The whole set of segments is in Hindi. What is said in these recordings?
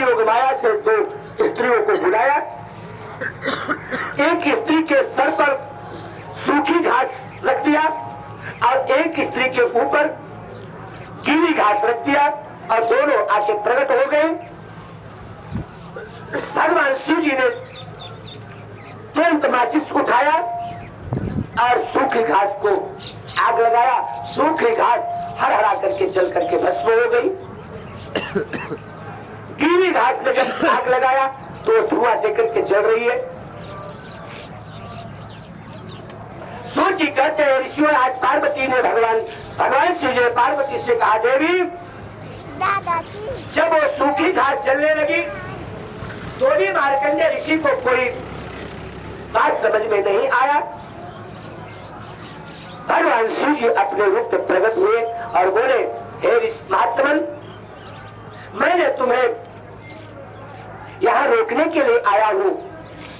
योग माया से 2 स्त्रियों को बुलाया। एक स्त्री के सर पर सूखी घास रख दिया और एक स्त्री के ऊपर गीली घास रख दिया और दोनों आके प्रकट हो गए। भगवान शिव जी ने तुरंत माचिस उठाया और सूखी घास को आग लगाया। सूखी घास हरहरा करके जल करके भस्म हो गई। गीली घास में जब आग लगाया तो धुआं देकर के जल रही है। सोची कहते हैं ऋषियों, आज पार्वती ने भगवान शिव जी ने पार्वती से कहा, देवी जब वो सूखी घास जलने लगी तो भी मार्कंडेय ऋषि को कोई बात समझ में नहीं आया। भगवान शिव जी अपने रूप में प्रकट हुए और बोले, हे महात्मन, मैंने तुम्हें यहाँ रोकने के लिए आया हूँ।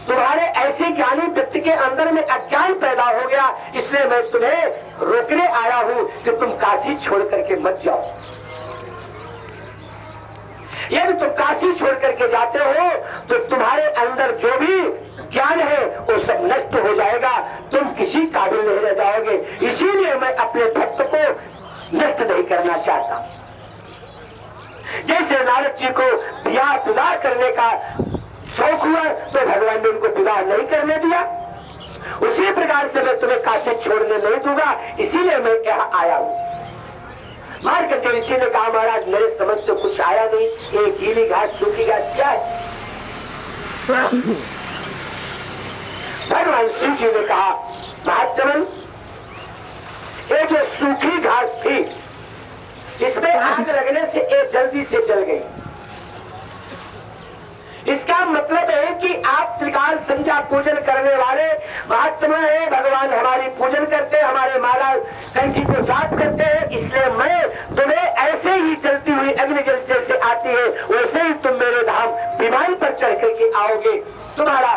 तुम्हारे ऐसे ज्ञानी व्यक्ति के अंदर में अज्ञान पैदा हो गया, इसलिए मैं तुम्हें रोकने आया हूँ कि तुम काशी छोड़ करके मत जाओ। यदि तुम काशी छोड़ करके जाते हो तो तुम्हारे अंदर जो भी ज्ञान है वो सब नष्ट हो जाएगा, तुम किसी काबिल नहीं रह जाओगे। इसीलिए मैं अपने भक्त को नष्ट नहीं करना चाहता। जैसे नारद जी को विवाह करने का शौक हुआ तो भगवान ने उनको विवाह नहीं करने दिया, उसी प्रकार से मैं तुम्हें काशी छोड़ने नहीं दूंगा, इसीलिए मैं यहाँ आया हूँ। मार्कंडेय ऋषि ने कहा, महाराज मेरे समझ तो कुछ आया नहीं, ये गीली घास सूखी घास क्या है? भगवान शिव जी ने कहा, महात्मन, ये जो सूखी घास थी इसमें आग लगने से ये जल्दी से जल गई। इसका मतलब है कि आप त्रिकाल संध्या पूजन करने वाले महात्मा है, भगवान हमारी पूजन करते हैं, हमारे माला कंठी को जाप करते हैं, इसलिए मैं तुम्हें ऐसे ही चलती हुई अग्नि जल जैसे आती है वैसे ही तुम मेरे धाम विमान पर चढ़ करके आओगे। तुम्हारा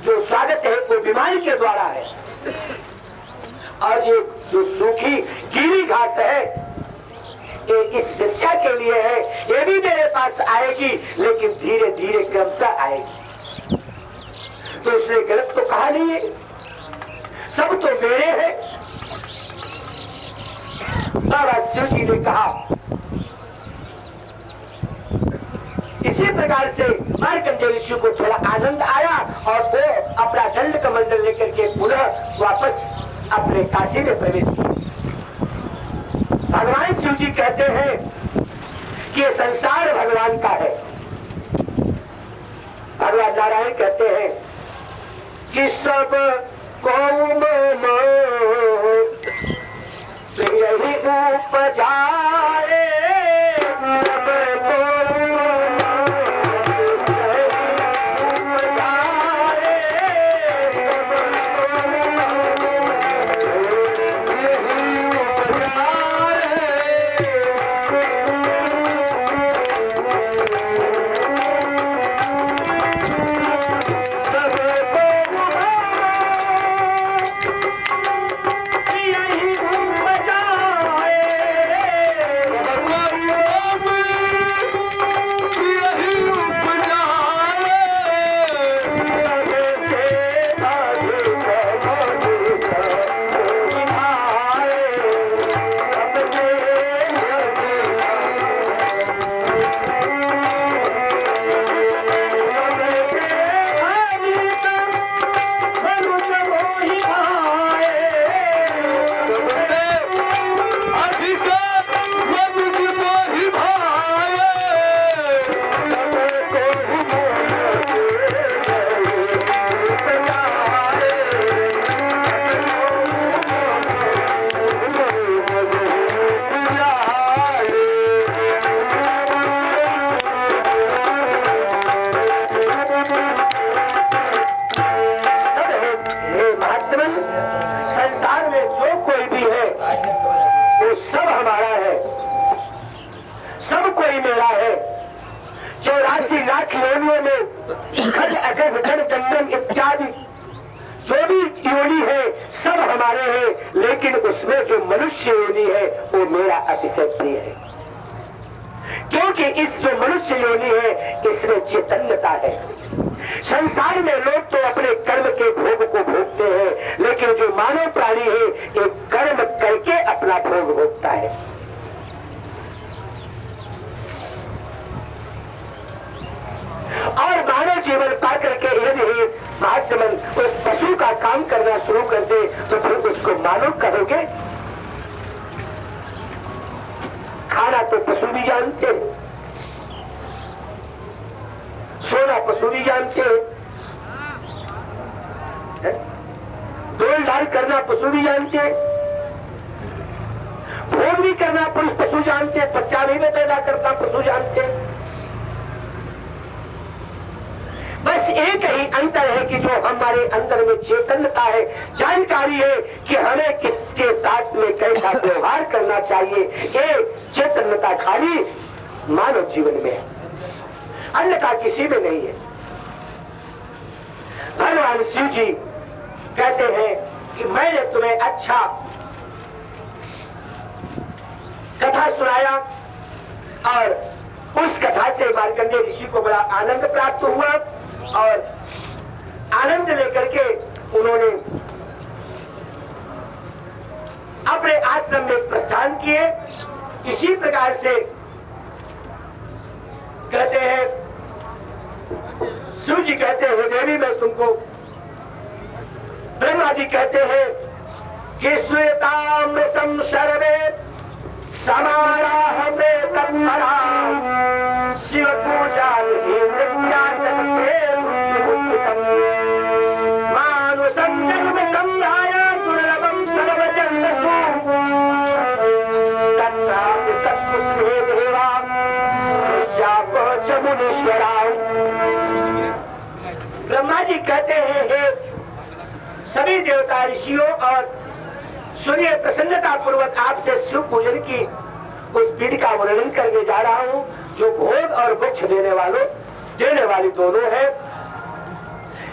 जो स्वागत है वो विमान के द्वारा है। और ये जो सूखी गीली घास है ये इस विषय के लिए है, ये भी मेरे पास आएगी लेकिन धीरे धीरे क्रमशः आएगी। तो इसने गलत तो कहा नहीं है, सब तो मेरे हैं। बाबा शिव जी ने कहा, इसी प्रकार से मार्कंडेय ऋषि को थोड़ा आनंद आया और वो अपना दंड कमंडल लेकर के पुनः वापस अपने काशी में प्रवेश किया। भगवान शिव जी कहते हैं कि ये संसार भगवान का है। भगवान नारायण कहते हैं कि सब कौम यही उपजाए, सब इत्यादि जो भी योनि है सब हमारे हैं, लेकिन उसमें जो मनुष्य योनि है वो मेरा अतिशय प्रिय है। क्योंकि इस जो मनुष्य योनि है इसमें चैतन्यता है। संसार में लोग तो अपने कर्म के भोग को भोगते हैं, लेकिन जो मानव प्राणी है एक कर्म करके अपना भोग भोगता है। और मानव जीवन पा करके यदि महात्मन उस पशु का काम करना शुरू कर दे तो फिर उसको मानव कहोगे? खाना तो पशु भी जानते हैं, सोना पशु भी जानते हैं, डोल डाल करना पशु भी जानते हैं, भोग भी करना पुरुष पशु जानते हैं, बच्चा भी पैदा करता पशु जानते हैं। बस एक ही अंतर है कि जो हमारे अंदर में चैतन्यता है, जानकारी है कि हमें किसके साथ में कैसा व्यवहार करना चाहिए, ये चैतन्यता खाली मानव जीवन में है, अन्यथा किसी में नहीं है। भगवान शिव जी कहते हैं कि मैंने तुम्हें अच्छा कथा सुनाया और उस कथा से मार्कंडेय ऋषि को बड़ा आनंद प्राप्त हुआ और आनंद लेकर के उन्होंने अपने आश्रम में प्रस्थान किए। इसी प्रकार से कहते हैं, शिव जी कहते हैं देवी मैं तुमको, ब्रह्मा जी कहते हैं कि श्वेतामृतम सर्वे समाराह में तत्परा शिव पूजा मानुषम जन्म संभ्राया दुर्लभम सर्वजन्मसु तत्रापि सत्पुष्पे देवा शापो च मुनीश्वरा। ब्रह्मा जी कहते हैं सभी देवता ऋषियों और सुनिए, प्रसन्नता पूर्वक आपसे शिव पूजन की उस विधि का वर्णन करने जा रहा हूँ जो भोग और मोक्ष देने वाली दोनों है।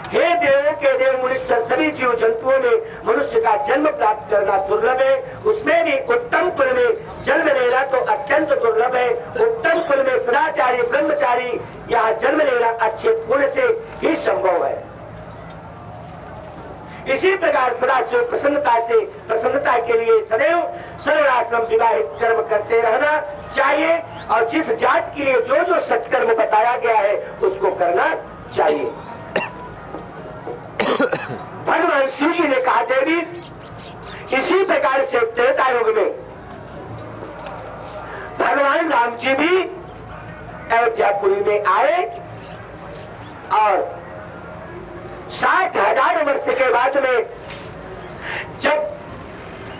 हे देवों के देव मुनीश्वर, सभी जीव जंतुओं में मनुष्य का जन्म प्राप्त करना दुर्लभ है, उसमें भी उत्तम कुल में जन्म लेना तो अत्यंत दुर्लभ है। उत्तम कुल में सदाचारी ब्रह्मचारी यहाँ जन्म लेना अच्छे पुण्य से ही संभव है। इसी प्रकार सदाशिव प्रसन्नता के लिए सदैव सर्वाश्रम विवाहित कर्म करते रहना चाहिए और जिस जात के लिए जो जो सत्कर्म बताया गया है उसको करना चाहिए। भगवान शिव जी ने कहा देवी, इसी प्रकार से त्रेता युग में भगवान राम जी भी अयोध्यापुरी में आए और 60,000 वर्ष के बाद में जब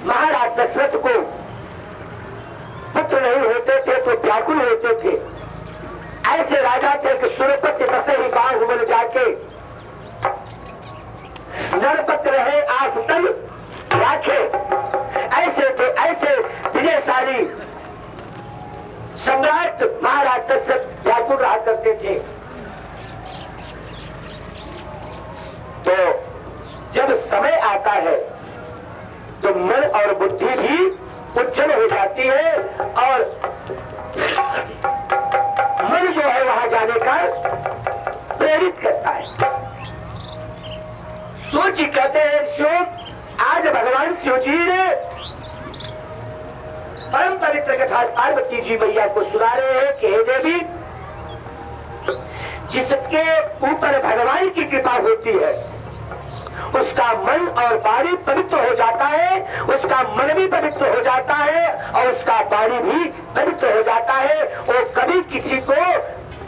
महाराज दशरथ को पुत्र नहीं होते थे तो व्याकुल होते थे। ऐसे राजा थे कि सुरपति बसे ही गांव बन जाके नरपत रहे आसतन राखे, ऐसे थे। ऐसे विजयशाली सम्राट महाराज दशरथ व्याकुल रहा करते थे। तो जब समय आता है तो मन और बुद्धि भी उज्जवल हो जाती है और मन जो है वहां जाने का प्रेरित करता है। सोच कहते हैं शिव, आज भगवान शिव जी ने परम पवित्र कथा पार्वती जी मैया को सुना रहे हैं कि हे देवी, जिसके ऊपर भगवान की कृपा होती है उसका मन और वाणी पवित्र हो जाता है, उसका मन भी पवित्र हो जाता है और उसका वाणी भी पवित्र हो जाता है। वो कभी किसी को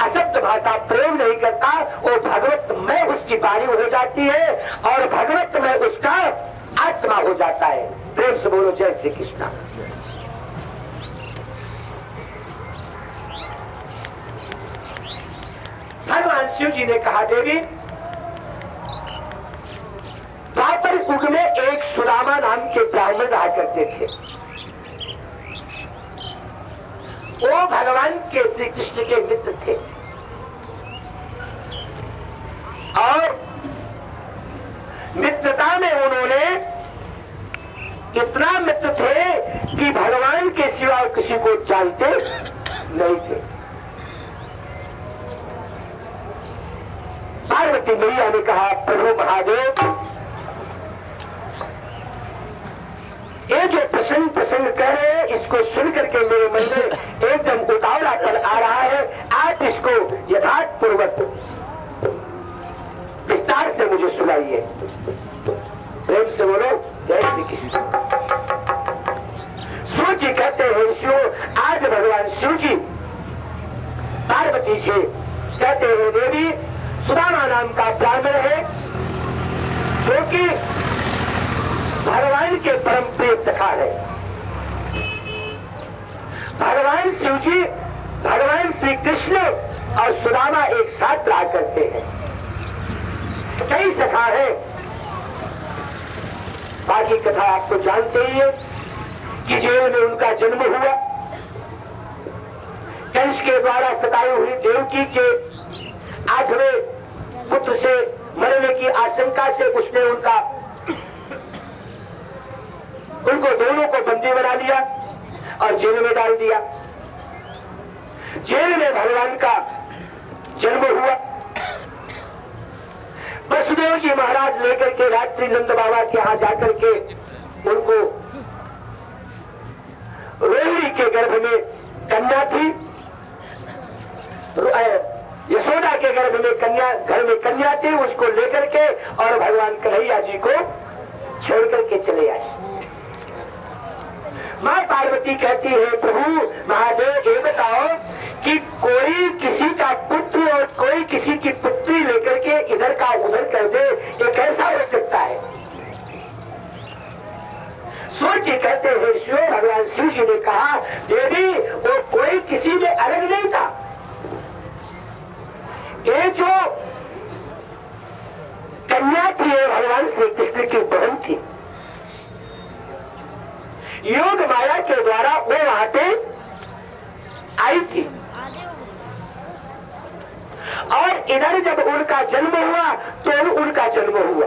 असत्य भाषा प्रयोग नहीं करता, वो भगवत में उसकी वाणी हो जाती है और भगवत में उसका आत्मा हो जाता है। प्रेम से बोलो जय श्री कृष्ण। भगवान शिव जी ने कहा देवी, द्वापर युग में एक सुदामा नाम के ब्राह्मण रहा करते थे। वो भगवान के श्री कृष्ण के मित्र थे और मित्रता में उन्होंने इतना मित्र थे कि भगवान के सिवा किसी को जानते नहीं थे। पार्वती मैया ने कहा प्रभु महादेव, ये जो प्रसन्न प्रसन्न कह रहे हैं इसको सुन करके मेरे मन में एकदम उतावलापन आ रहा है। आप इसको यथार्थ पूर्वक विस्तार से मुझे सुनाइए। प्रेम से बोलो जय श्री कृष्ण। शिव जी कहते हैं शिव, आज भगवान शिव जी पार्वती से कहते हैं देवी, सुदामा नाम का ब्राह्मण है जो कि भगवान के परम प्रिय सखा है। भगवान शिव जी, भगवान श्री कृष्ण और सुदामा एक साथ रहा करते हैं। कई सखा है, बाकी कथा आपको जानते ही है कि जेल में उनका जन्म हुआ। कंस के द्वारा सताई हुई देवकी के 8वें पुत्र से मरने की आशंका से उसने उनको दोनों को बंदी बना लिया और जेल में डाल दिया। जेल में भगवान का जन्म हुआ। वसुदेव जी महाराज लेकर के रात्रि नंद बाबा के यहां जाकर के उनको, रोहिणी के गर्भ में कन्या थी, यशोदा के गर्भ में कन्या, घर में कन्या थी, उसको लेकर के और भगवान कन्हैया जी को छोड़ करके चले आए। मां पार्वती कहती है प्रभु महादेव ये बताओ कि कोई किसी का पुत्र और कोई किसी की पुत्री लेकर के इधर का उधर कर दे, ये कैसा हो सकता है? सूर्य जी कहते हैं शिव, भगवान शिव जी ने कहा देवी वो कोई किसी में अलग नहीं था। ये जो कन्या थी भगवान श्री कृष्ण की बहन थी। योग माया के द्वारा वो वहां पे आई थी और इधर जब उनका जन्म हुआ तो उनका जन्म हुआ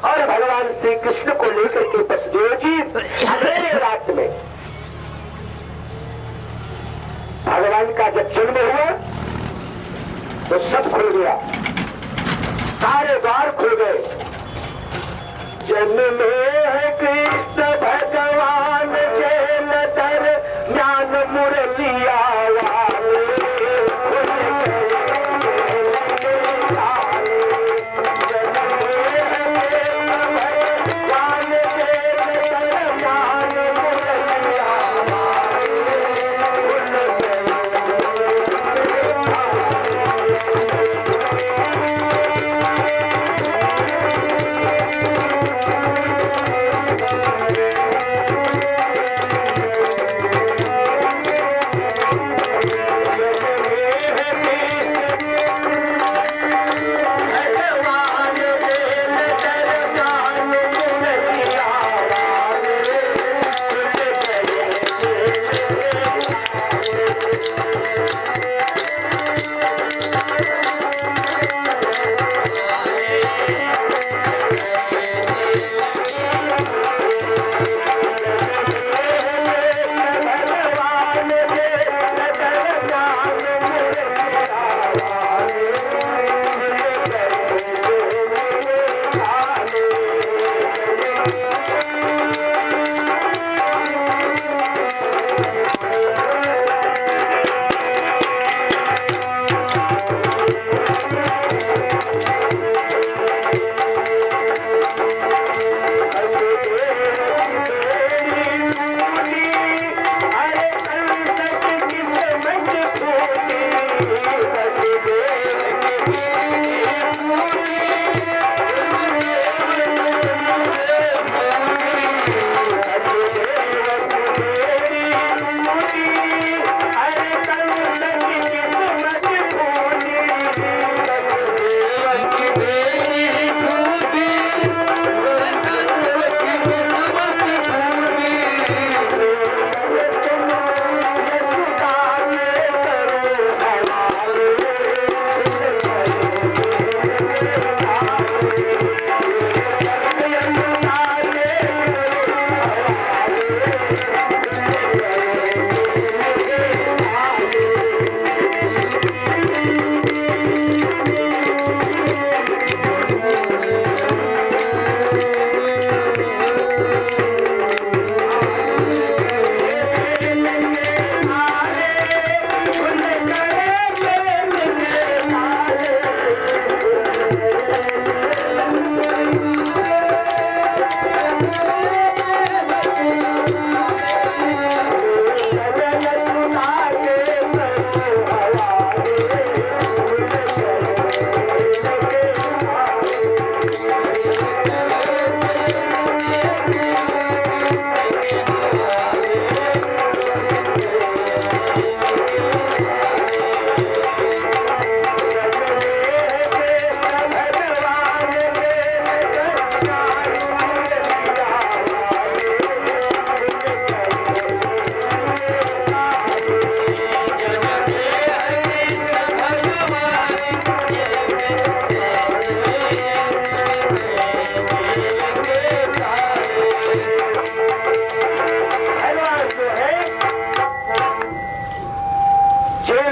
और भगवान श्री कृष्ण को लेकर के वसुदेव जी अंधेरे रात में भगवान का जब जन्म हुआ तो सब खुल गया, सारे द्वार खुल गए। जन्म में है कृष्ण भगवान जेल दर ज्ञान मुरलिया वाले खुल गए।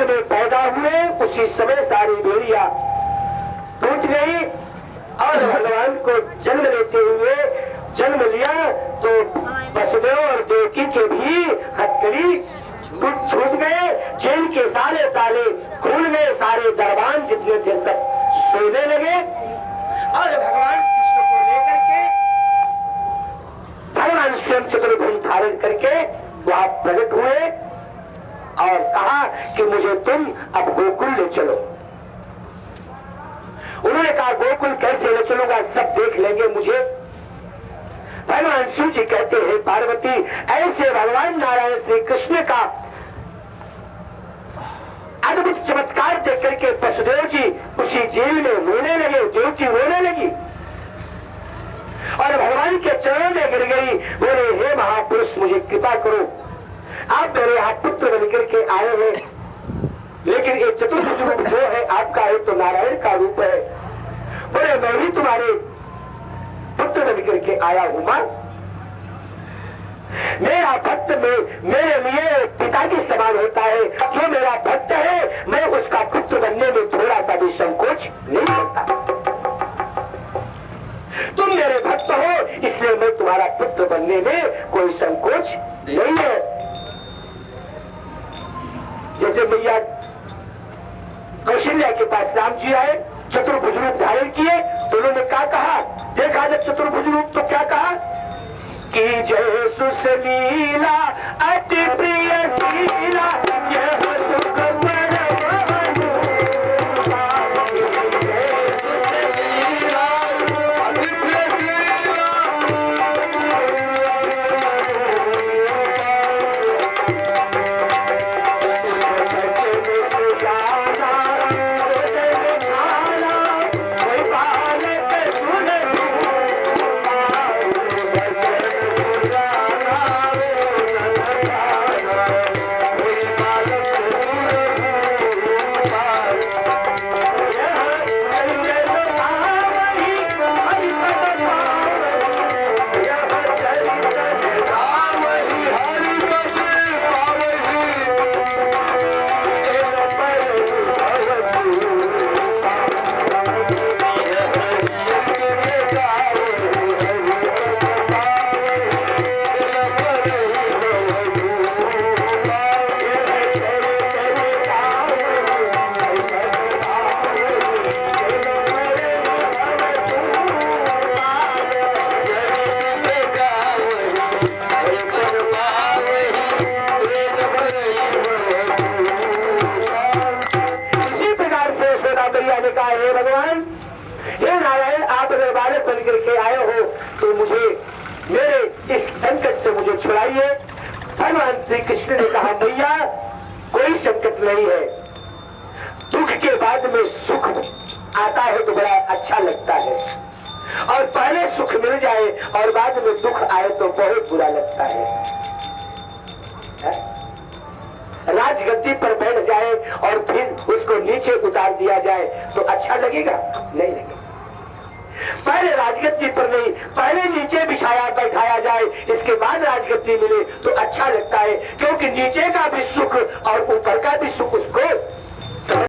जल में पैदा हुए उसी समय सारी बेड़िया टूट गई और भगवान को जन्म लेते हुए जन्म लिया तो वसुदेव और देवकी के भी हथकड़ी छूट गए, जेल के सारे ताले खुल गए, सारे दरबान जितने थे सब सोने लगे और भगवान कृष्ण को लेकर के भगवान स्वयं चतुर्भुज धारण करके वहां प्रकट हुए और कहा कि मुझे तुम अब गोकुल ले चलो। उन्होंने कहा गोकुल कैसे ले चलूंगा, सब देख लेंगे मुझे। भगवान शिव जी कहते हैं पार्वती ऐसे भगवान नारायण श्री कृष्ण का अद्भुत चमत्कार देख करके वसुदेव जी उसी जेल में रोने लगे, देवकी रोने लगी और भगवान के चरणों में गिर गई, बोले हे महापुरुष मुझे कृपा करो, आप मेरे यहाँ पुत्र बनकर के आए हैं, लेकिन ये चतुर्भुज रूप जो है आपका है तो नारायण का रूप है, बोले मैं ही तुम्हारे पुत्र बनकर के आया हूं मां। मेरा भक्त में मेरे लिए पिता के समान होता है, जो मेरा भक्त है मैं उसका पुत्र बनने में थोड़ा सा भी संकोच नहीं करता। तुम मेरे भक्त हो इसलिए मैं तुम्हारा पुत्र बनने में कोई संकोच नहीं है। जैसे मैया कौशल्या के पास राम जी आए, चतुर्भुज रूप धारण किए तो उन्होंने क्या कहा, देखा जब चतुर्भुज रूप तो क्या कहा कि जय सुशीला अति प्रिय शीला यह सुख छुड़ाइए। भगवान श्री कृष्ण ने कहा मैया कोई संकट नहीं है, दुख के बाद में सुख आता है तो बड़ा अच्छा लगता है, और पहले सुख मिल जाए और बाद में दुख आए तो बहुत बुरा लगता है। राजगद्दी पर बैठ जाए और फिर उसको नीचे उतार दिया जाए तो अच्छा लगेगा? नहीं लगेगा। पहले राजगद्दी पर नहीं, पहले नीचे बिछाया बैठाया जाए, इसके बाद राजगद्दी मिले तो अच्छा लगता है, क्योंकि नीचे का भी सुख और ऊपर का भी सुख उसको